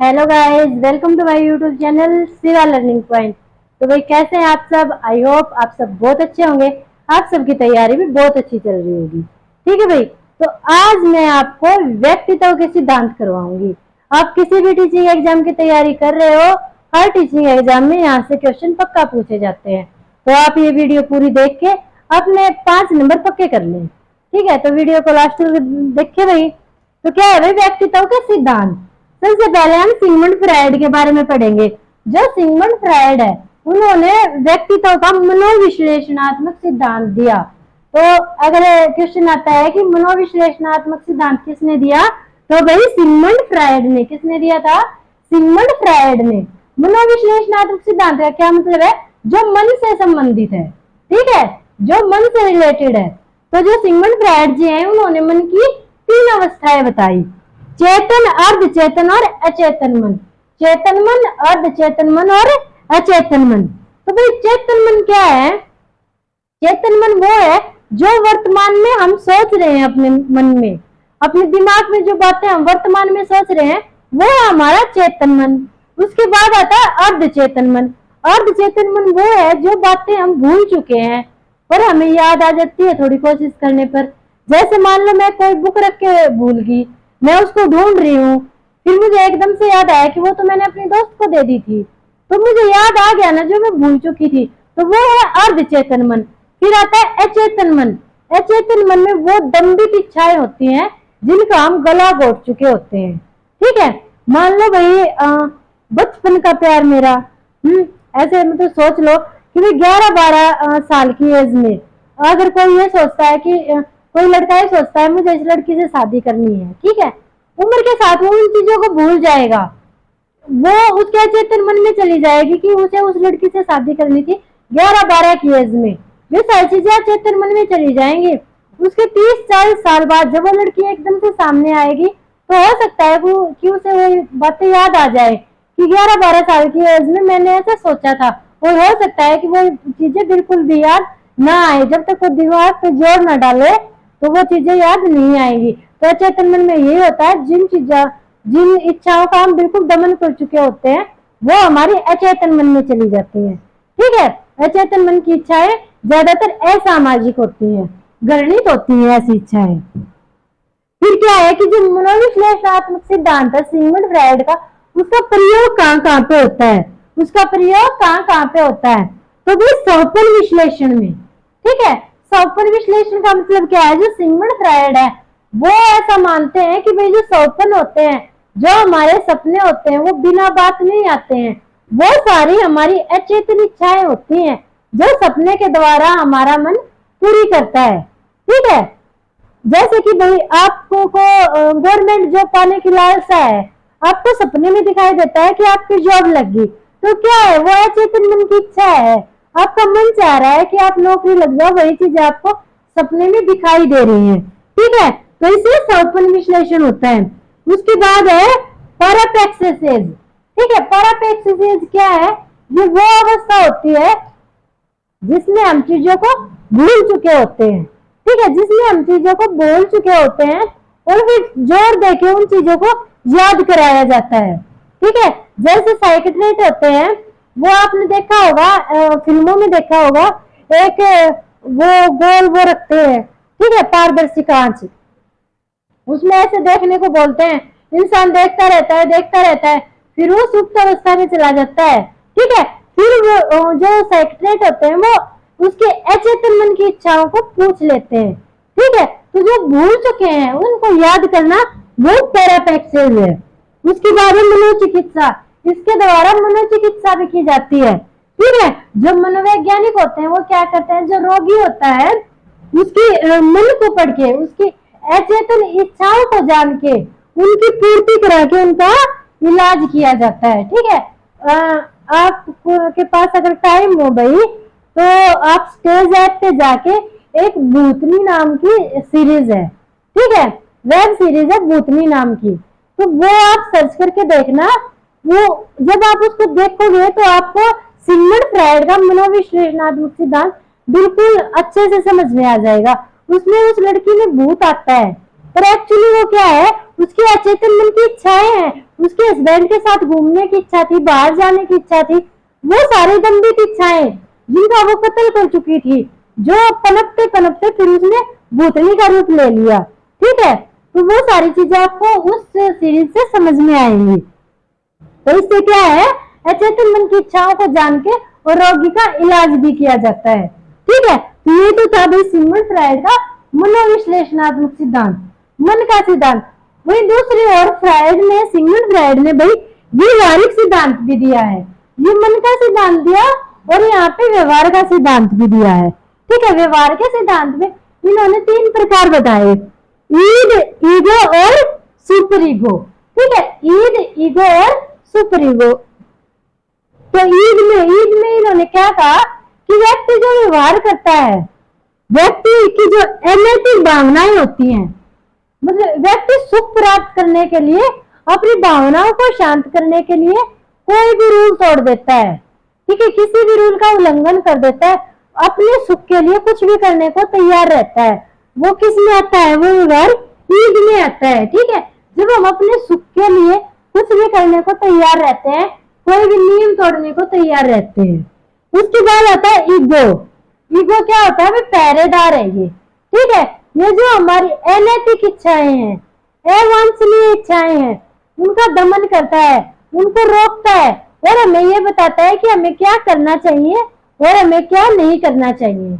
Hello guys, welcome to my YouTube channel Shiva learning point. तो भाई कैसे हैं आप सब? आई होप आप सब बहुत अच्छे होंगे। आप सबकी तैयारी भी बहुत अच्छी चल रही होगी। ठीक है भाई, तो आज मैं आपको व्यक्तित्व के सिद्धांत करवाऊंगी। आप किसी भी टीचिंग एग्जाम की तैयारी कर रहे हो, हर टीचिंग एग्जाम में यहाँ से क्वेश्चन पक्का पूछे जाते हैं। तो आप ये वीडियो पूरी देख के अपने 5 नंबर पक्के कर लें। ठीक है, तो वीडियो को लास्ट तक देखिए भाई। तो क्या है भाई व्यक्तित्व के सिद्धांत? सबसे पहले हम सिगमंड फ्रायड के बारे में पढ़ेंगे। जो सिगमंड फ्रायड है, उन्होंने व्यक्तित्व का मनोविश्लेषणात्मक सिद्धांत दिया। तो अगर क्वेश्चन आता है कि मनोविश्लेषणात्मक सिद्धांत किसने दिया, तो भाई सिगमंड फ्रायड ने। किसने दिया था? सिगमंड फ्रायड ने। मनोविश्लेषणात्मक सिद्धांत का क्या मतलब है? जो मन से संबंधित है। ठीक है, जो मन से रिलेटेड है। तो जो सिगमंड फ्रायड जी हैं, उन्होंने मन की 3 अवस्थाएं बताई: चेतन, अर्ध चेतन और अचेतन मन। चेतन मन, अर्ध चेतन मन और अचेतन मन। तो भाई चेतन मन क्या है? चेतन मन वो है जो वर्तमान में हम सोच रहे हैं, अपने मन में, अपने दिमाग में जो बातें हम वर्तमान में सोच रहे हैं, वो है हमारा चेतन मन। उसके बाद आता है अर्ध चेतन मन। अर्ध चेतन मन वो है जो बातें हम भूल चुके हैं और हमें याद आ जाती है थोड़ी कोशिश करने पर। जैसे मान लो मैं कोई बुक रख के भूल गई, मैं उसको ढूंढ रही हूँ, फिर मुझे एकदम से याद आया कि वो तो मैंने अपने दोस्त को दे दी थी, तो मुझे याद आ गया ना जो मैं भूल चुकी थी। तो वो है अर्ध चेतन मन। फिर आता है अचेतन मन। अचेतन मन में वो दम्भित इच्छाएं होती हैं जिनका हम गला घोट चुके होते हैं। ठीक है, मान लो भाई बचपन का प्यार मेरा, ऐसे मतलब सोच लो कि भाई 11-12 साल की एज में अगर कोई ये सोचता है कि कोई लड़का ये सोचता है मुझे इस लड़की से शादी करनी है। ठीक है, उम्र के साथ वो उन चीजों को भूल जाएगा। वो उसके अचेतन मन में चली जाएगी कि उसे उस लड़की से शादी करनी थी 11-12 की एज में। ये सारी चीजें अचेतन मन में चली जाएंगी। उसके 30-40 साल बाद जब वो लड़की एकदम से सामने आएगी, तो हो सकता है कि उसे वो बातें याद आ जाए कि 11-12 साल की एज में मैंने ऐसा सोचा था। और हो सकता है कि वो चीजें बिल्कुल भी याद ना आए। जब तक वो दिमाग पे जोर न डाले तो वो चीजें याद नहीं आएंगी। तो अचेतन मन में यही होता है, जिन इच्छाओं का हम बिल्कुल दमन कर चुके होते हैं, वो हमारी अचेतन मन में चली जाती हैं। ठीक है, अचेतन मन की इच्छाएं ज्यादातर असामाजिक होती हैं, घृणित होती हैं ऐसी इच्छाएं। फिर क्या है कि जो मनोविश्लेषणात्मक सिद्धांत है सिगमंड फ्रायड का, उसका प्रयोग कहाँ पे होता है? उसका प्रयोग कहाँ पे होता है? तो भाई स्वप्न विश्लेषण में। ठीक है, स्वप्न विश्लेषण का मतलब क्या है? जो सिगमंड फ्रायड है वो ऐसा मानते हैं कि भाई जो स्वप्न होते हैं, जो हमारे सपने होते हैं, वो बिना बात नहीं आते हैं। वो सारी हमारी अचेतन इच्छाएं होती हैं जो सपने के द्वारा हमारा मन पूरी करता है। ठीक है, जैसे कि भाई आपको गवर्नमेंट जॉब पाने की लालसा है, आपको सपने में दिखाई देता है कि आपकी जॉब लग गई, तो क्या है? वो अचेतन मन की इच्छा है। आपका मन चाह रहा है कि आप नौकरी लग जाओ, वही चीज आपको सपने में दिखाई दे रही है। ठीक है, तो इसे स्वप्न विश्लेषण होता है। उसके बाद है पैराप्लेक्सिस। ठीक है, पैराप्लेक्सिस क्या है? ये वो अवस्था होती है जिसमें हम चीजों को भूल चुके होते हैं। ठीक है, जिसमें हम चीजों को भूल चुके होते हैं और फिर जोर देके उन चीजों को याद कराया जाता है। ठीक है, जैसे साइकिट्रिस्ट होते हैं, वो आपने देखा होगा, फिल्मों में देखा होगा, एक वो गोल वो रखते हैं, ठीक है, पारदर्शी कांच, उसमें ऐसे देखने को बोलते हैं। इंसान देखता रहता है, फिर वो सुप्त अवस्था में चला जाता है। ठीक है, फिर वो जो साइकिट्रिस्ट होते हैं वो उसके अचेतन मन की इच्छाओं को पूछ लेते हैं। ठीक है, तो जो भूल चुके हैं उनको याद करना वो पैराप्लेक्सिस है। उसके बाद मनोचिकित्सा, इसके द्वारा मनोचिकित्सा भी की जाती है। ठीक है, जो मनोवैज्ञानिक होते हैं वो क्या करते हैं? जो रोगी होता है उसकी मन को पढ़ के, उसकी अचेतन इच्छाओं को जान के, उनकी पूर्ति करा के उनका इलाज किया जाता है। ठीक है, आपके पास अगर टाइम हो भाई, तो आप स्टेज ऐप पे जाके एक भूतनी नाम की सीरीज है, ठीक है, वेब सीरीज है भूतनी नाम की, तो वो आप सर्च करके देखना। वो जब आप उसको देखोगे तो आपको सिगमंड फ्रायड का मनोविश्लेषणात्मक सिद्धांत बिल्कुल अच्छे से समझ में आ जाएगा। उसमें उस लड़की में भूत आता है, पर एक्चुअली वो क्या है, उसकी अचेतन मन की इच्छाएं हैं। उसके हस्बैंड के साथ घूमने की इच्छा थी, बाहर जाने की इच्छा थी, वो सारी दंभित इच्छाएं जिनका वो कत्ल कर चुकी थी, जो पनपते पनपते फिर उसने भूतनी का रूप ले लिया। ठीक है, तो वो सारी चीजें आपको उस सीरीज से समझ में आएंगी। तो इससे क्या है, अचेतन मन की इच्छाओं को जान के और रोगी का इलाज भी किया जाता है। ठीक है, तो ये तो था भाई सिगमंड फ्राइड का मनोविश्लेषणात्मक सिद्धांत, मन का सिद्धांत। वही दूसरी ओर सिगमंड फ्राइड ने भाई व्यवहारिक सिद्धांत भी दिया है। ये मन का सिद्धांत दिया और यहाँ पे व्यवहार का सिद्धांत भी दिया है। ठीक है, व्यवहार के सिद्धांत में इन्होंने 3 प्रकार बताए, ईड, ईगो और सुपर ईगो। ठीक है, ईड, ईगो और सुपर ईगो। तो ईद में इन्होंने क्या कहा कि व्यक्ति जो व्यवहार करता है, व्यक्ति की जो अनैतिक भावनाएं होती हैं, मतलब व्यक्ति सुख प्राप्त करने के लिए, अपनी भावनाओं को शांत करने के लिए कोई भी रूल तोड़ देता है। ठीक है, किसी भी रूल का उल्लंघन कर देता है, अपने सुख के लिए कुछ भी करने को तैयार रहता है। वो किस में आता है, वो व्यवहार ईद में आता है। ठीक है, जब हम अपने सुख के लिए कुछ भी करने को तैयार रहते हैं, कोई भी नियम तोड़ने को तैयार रहते हैं। उसके बाद आता है ईगो। ईगो क्या होता है, वे पहरेदार है ये। ठीक है, ये जो हमारी अनैतिक इच्छाएं हैं, अवांछनीय इच्छाएं हैं, उनका दमन करता है, उनको रोकता है और हमें ये बताता है कि हमें क्या करना चाहिए और हमें क्या नहीं करना चाहिए।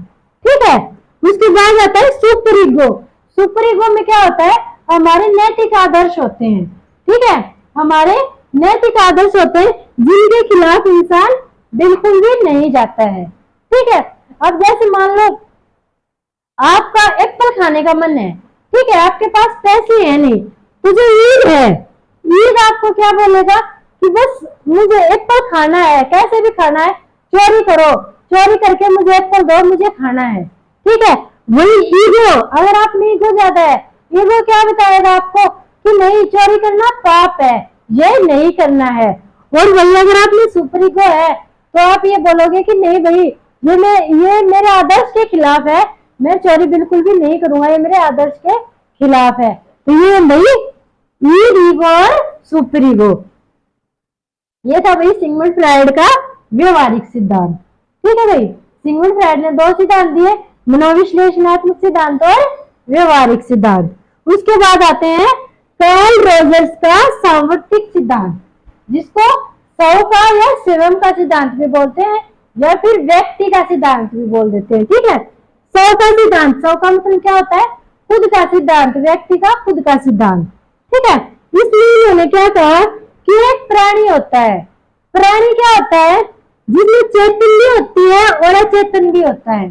ठीक है, उसके बाद आता है सुपर ईगो। सुपर ईगो में क्या होता है, हमारे नैतिक आदर्श होते हैं। ठीक है, हमारे नैतिक आदर्श होते हैं जिनके खिलाफ इंसान बिल्कुल भी नहीं जाता है। ठीक है, अब जैसे मान लो आपका एप्पल खाने का मन है। ठीक है, आपके पास पैसे है नहीं, तो जो ईद है, ईद आपको क्या बोलेगा कि बस मुझे एप्पल खाना है, कैसे भी खाना है, चोरी करो, चोरी करके मुझे एप्पल दो, मुझे खाना है। ठीक है, वही ईगो, अगर आप में ईगो ज्यादा है, ईगो क्या बताएगा आपको कि नहीं, चोरी करना पाप है, ये नहीं करना है। और वही अगर आप में सुपर ईगो है, तो आप ये बोलोगे कि नहीं भाई, ये मेरे आदर्श के खिलाफ है, मैं चोरी बिल्कुल भी नहीं करूंगा, ये मेरे आदर्श के खिलाफ है। तो ये भाई ईड, ईगो और सुपर ईगो, ये था भाई सिगमंड फ्राइड का व्यवहारिक सिद्धांत। ठीक है भाई, सिगमंड फ्राइड ने 2 सिद्धांत दिए, मनोविश्लेषणात्मक सिद्धांत और व्यवहारिक सिद्धांत। उसके बाद आते हैं कार्ल रोजर्स का सार्वत्रिक सिद्धांत, जिसको 100 का या स्वयं का सिद्धांत भी बोलते हैं, या फिर व्यक्ति का सिद्धांत भी बोल देते हैं। ठीक है, 100 का सिद्धांत, 100 का मतलब क्या होता है, खुद का सिद्धांत, व्यक्ति का खुद का सिद्धांत। ठीक है, इसलिए उन्होंने क्या कहा कि एक प्राणी होता है। प्राणी क्या होता है, जिसमें चेतन भी होती है और अचेतन भी होता है।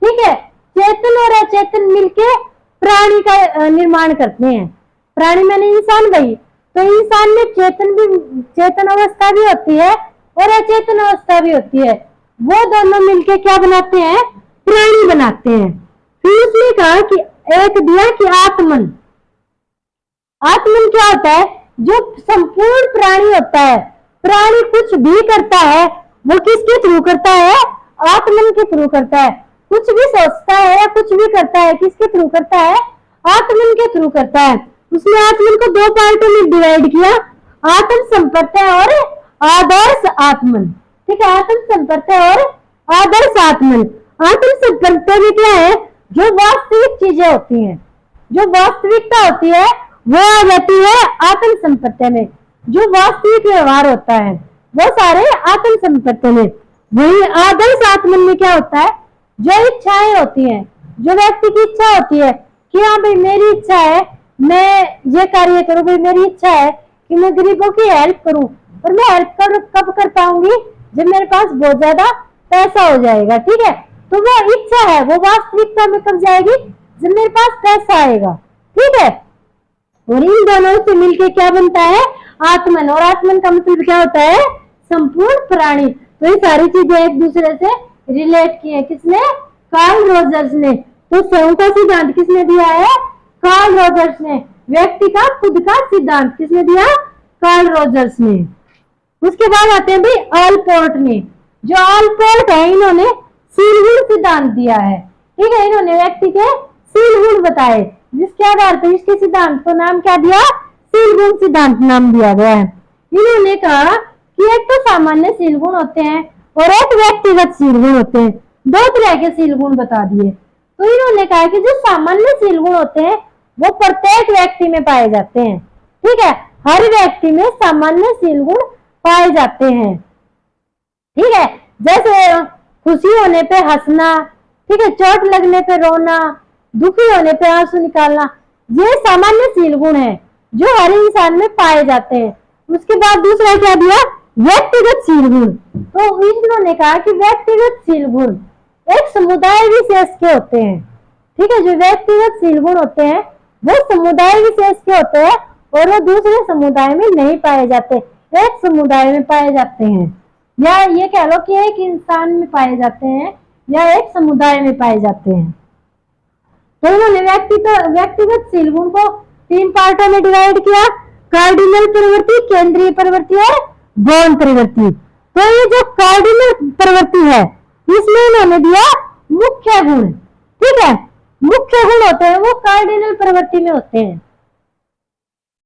ठीक है, चेतन और अचेतन मिलके प्राणी का निर्माण करते हैं। प्राणी माने इंसान भाई, तो इंसान में चेतन अवस्था भी होती है और अचेतन अवस्था भी होती है। वो दोनों मिलके क्या बनाते हैं, प्राणी बनाते हैं। फिर उसने कहा कि एक दिया कि आत्मन। आत्मन क्या होता है, जो संपूर्ण प्राणी होता है। प्राणी कुछ भी करता है, वो किसके थ्रू करता है, आत्मन के थ्रू करता है। कुछ भी सोचता है या कुछ भी करता है, किसके थ्रू करता है, आत्मन के थ्रू करता है। उसने आत्मन को 2 पार्टों में डिवाइड किया, आत्म संपर्तय और आदर्श आत्मन। ठीक है, आत्म संपर्तय और आदर्श आत्मन। आत्म संपर्तय में क्या है, जो वास्तविक चीजें होती हैं, जो वास्तविकता होती है, वो आ जाती है आत्म संपर्तय में। जो वास्तविक व्यवहार होता है वो सारे आत्म संपर्तय में। वही आदर्श आत्मन में क्या होता है, जो इच्छाएं होती हैं, जो व्यक्ति की इच्छा होती है कि हाँ भाई मेरी इच्छा है मैं ये कार्य करूं, भाई मेरी इच्छा है कि मैं गरीबों की हेल्प करूं, और मैं हेल्प कब कर पाऊंगी, जब मेरे पास बहुत ज्यादा पैसा हो जाएगा। ठीक है, तो वो इच्छा है, वो वास्तविकता में कब जाएगी, जब मेरे पास पैसा आएगा। ठीक है, और इन दोनों से मिलके क्या बनता है, आत्मन। और आत्मन का मतलब क्या होता है, संपूर्ण प्राणी। तो ये सारी चीजें एक दूसरे से रिलेट की है, किसने, कार्ल रोजर्स ने। तो स्वयं का सिद्धांत किसने दिया है, कार्ल रोजर्स ने। व्यक्ति का खुद का सिद्धांत किसने दिया, कार्ल रोजर्स ने। उसके बाद आते हैं भाई ऑलपोर्ट ने। जो ऑलपोर्ट है, इन्होंने शील गुण सिद्धांत दिया है। ठीक है, इन्होंने व्यक्ति के शील गुण बताए जिसके आधार पर इसके सिद्धांत को नाम क्या दिया, शील गुण सिद्धांत नाम दिया गया है। इन्होंने कहा कि एक तो सामान्य शील गुण होते हैं और एक व्यक्तिगत शील गुण होते हैं। दो तरह के शील गुण बता दिए। तो इन्होंने कहा कि जो सामान्य शील गुण होते हैं वो प्रत्येक व्यक्ति में पाए जाते हैं। ठीक है, हर व्यक्ति में सामान्य शील गुण पाए जाते हैं। ठीक है, जैसे खुशी होने पे हंसना, ठीक है, चोट लगने पे रोना, दुखी होने पे आंसू निकालना, ये सामान्य शील गुण है जो हर इंसान में पाए जाते हैं। उसके बाद दूसरा क्या दिया, व्यक्तिगत शील गुण। तो इन्होंने कहा कि व्यक्तिगत शील गुण एक समुदाय विशेष के होते हैं। ठीक है, जो व्यक्तिगत शील गुण होते हैं वो समुदाय विशेष के होते हैं और वो दूसरे समुदाय में नहीं पाए जाते, एक समुदाय में पाए जाते हैं, या ये कह लो कि एक इंसान में पाए जाते हैं या एक समुदाय में पाए जाते हैं। तो इन्होंने व्यक्तिगत शील गुण को 3 पार्टों में डिवाइड किया, कार्डिनल प्रवृत्ति, केंद्रीय प्रवृत्ति और गौण प्रवृत्ति। तो ये जो कार्डिनल प्रवृत्ति है इसमें इन्होंने दिया मुख्य गुण। ठीक है, मुख्य गुण होते हैं वो कार्डिनल प्रवृत्ति में होते हैं।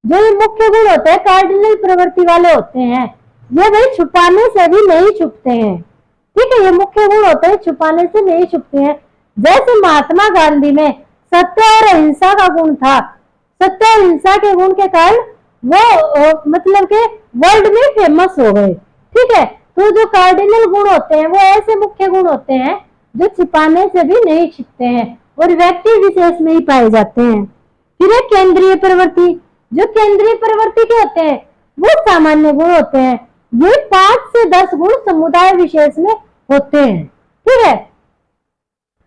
जो ये मुख्य गुण होते हैं कार्डिनल प्रवृत्ति वाले होते हैं, ये भाई छुपाने से भी नहीं छुपते हैं। ठीक है, ये मुख्य गुण होते हैं, छुपाने से नहीं छुपते हैं। जैसे महात्मा गांधी में सत्य और अहिंसा का गुण था, सत्य और अहिंसा के गुण के कारण वो मतलब के वर्ल्ड में फेमस हो गए। ठीक है, तो जो कार्डिनल गुण होते हैं वो ऐसे मुख्य गुण होते हैं जो छिपाने से भी नहीं छिपते हैं और व्यक्ति विशेष में ही पाए जाते हैं। फिर केंद्रीय प्रवृत्ति, जो केंद्रीय प्रवृत्ति के होते हैं वो सामान्य गुण होते हैं। ये 5 से 10 गुण समुदाय विशेष में होते हैं। ठीक है,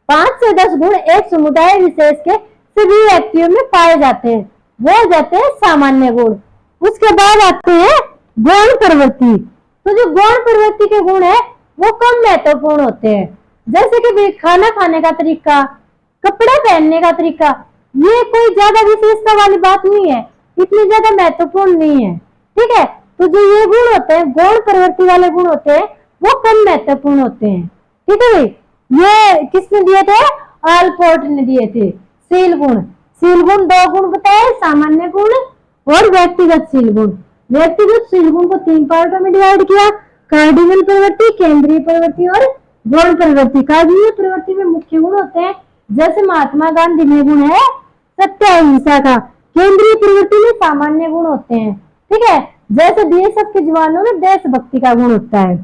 5 से 10 गुण एक समुदाय विशेष के सभी व्यक्तियों में पाए जाते हैं, वो हो जाते हैं सामान्य गुण। उसके बाद आते हैं गौण प्रवृत्ति। तो जो गौण प्रवृत्ति के गुण है वो कम महत्वपूर्ण होते हैं, जैसे कि खाना खाने का तरीका, कपड़ा पहनने का तरीका, ये कोई ज्यादा विशेषता वाली बात नहीं है, इतनी ज्यादा महत्वपूर्ण नहीं है। ठीक है, तो जो ये गुण होते हैं गौण प्रवृत्ति वाले गुण होते हैं वो कम महत्वपूर्ण होते हैं। ठीक है भाई, ये किसने दिए थे, आलपोर्ट ने दिए थे। शील गुण, शील गुण 2 गुण बताए, सामान्य गुण और व्यक्तिगत शील गुण। व्यक्तिगत शील गुण को 3 पार्टों में डिवाइड किया, कार्डिनल प्रवृत्ति, केंद्रीय प्रवृत्ति और गौण प्रवृत्ति। कार्डिनल प्रवृत्ति में मुख्य गुण होते हैं, जैसे महात्मा गांधी में गुण है सत्य अहिंसा का। केंद्रीय प्रवृत्ति में सामान्य गुण होते हैं। ठीक है, जैसे बीएसएफ के जवानों में देशभक्ति का गुण होता है।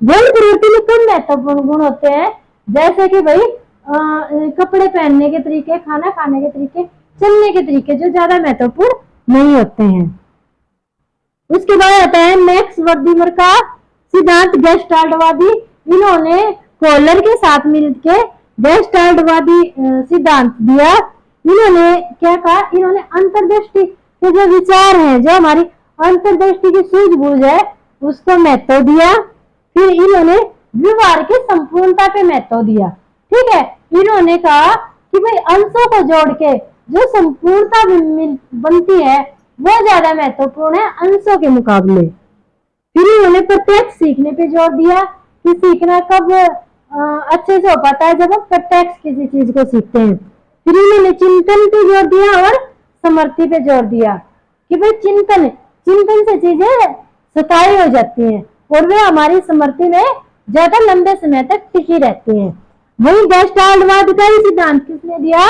गौण प्रवृत्ति में कम महत्वपूर्ण गुण होते हैं, जैसे कि भाई कपड़े पहनने के तरीके, खाना खाने के तरीके, चलने के तरीके, जो ज्यादा महत्वपूर्ण नहीं होते हैं। उसके बाद आता है मैक्स वर्दीमर का सिद्धांत गेस्टाल्टवादी। इन्होंने कोहलर के साथ मिलकर गेस्टाल्टवादी सिद्धांत दिया। इन्होंने क्या कहा, इन्होंने अंतर्दृष्टि के जो विचार हैं, जो हमारी अंतर्दृष्टि की सूझबूझ है उसको महत्व दिया। फिर इन्होंने व्यवहार की संपूर्णता पे महत्व दिया। ठीक है, इन्होंने कहा कि भाई अंशों को जोड़ के जो संपूर्णता बनती है वो ज्यादा महत्वपूर्ण है अंशों के मुकाबले। फिर इन्होंने प्रत्यक्ष सीखने पे जोर दिया कि सीखना कब अच्छे से हो पाता है, जब हम प्रत्यक्ष किसी चीज को सीखते हैं। फिर इन्होंने चिंतन पे जोर दिया और समर्थि पे जोर दिया कि भाई चिंतन से चीजें स्थायी हो जाती हैं और वे हमारी स्मृति में ज्यादा लंबे समय तक टिकी रहती हैं। वही गेस्टाल्टवाद का ही सिद्धांत किसने दिया,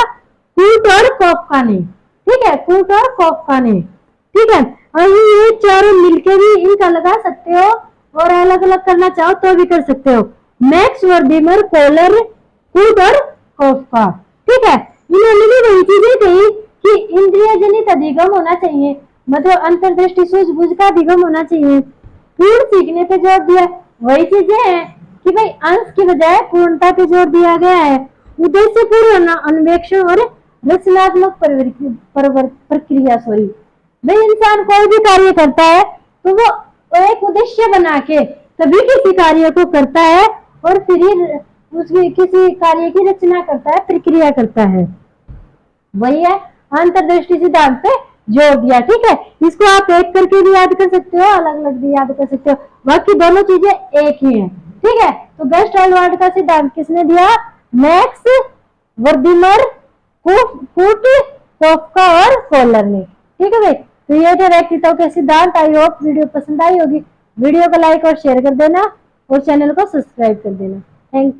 कूट और कोफका ने। ठीक है, कूट और कोफका ने। ठीक है, और ये चारों मिलके भी इनका लगा सकते हो और अलग अलग करना चाहो तो भी कर सकते हो। मैक्स वर्दीमर, कोहलर, कूट और कोफका। ठीक है, इन्होंने भी वही चीजें कही कि इंद्रिय जनित अधिगम होना चाहिए, मतलब अंतर्दृष्टि सूझबूझ का अधिगम होना चाहिए। पूर्ण सीखने पे जोर दिया। वही चीजें हैं कि भाई अंश की बजाय पूर्णता पे जोर दिया गया है। उद्देश्य पूर्ण अन्वेषण और रचनात्मक प्रक्रिया। भाई इंसान कोई भी कार्य करता है तो वो एक उद्देश्य बना के तभी किसी कार्य को करता है और फिर उसकी किसी कार्य की रचना करता है, प्रक्रिया करता है। वही है अंतर्दृष्टि सिद्धांत पे जोर दिया। ठीक है, इसको आप एक करके भी याद कर सकते हो, अलग अलग भी याद कर सकते हो, बाकी दोनों चीजें एक ही हैं। ठीक है, तो गेस्टाल्टवाद का सिद्धांत किसने दिया, मैक्स वर्दीमर, कूट टोफका और फोर लर्निंग। ठीक है भाई, तो ये थे वैक्तित्व के सिद्धांत। आई होप वीडियो पसंद आई होगी। वीडियो को लाइक और शेयर कर देना और चैनल को सब्सक्राइब कर देना। Thank you.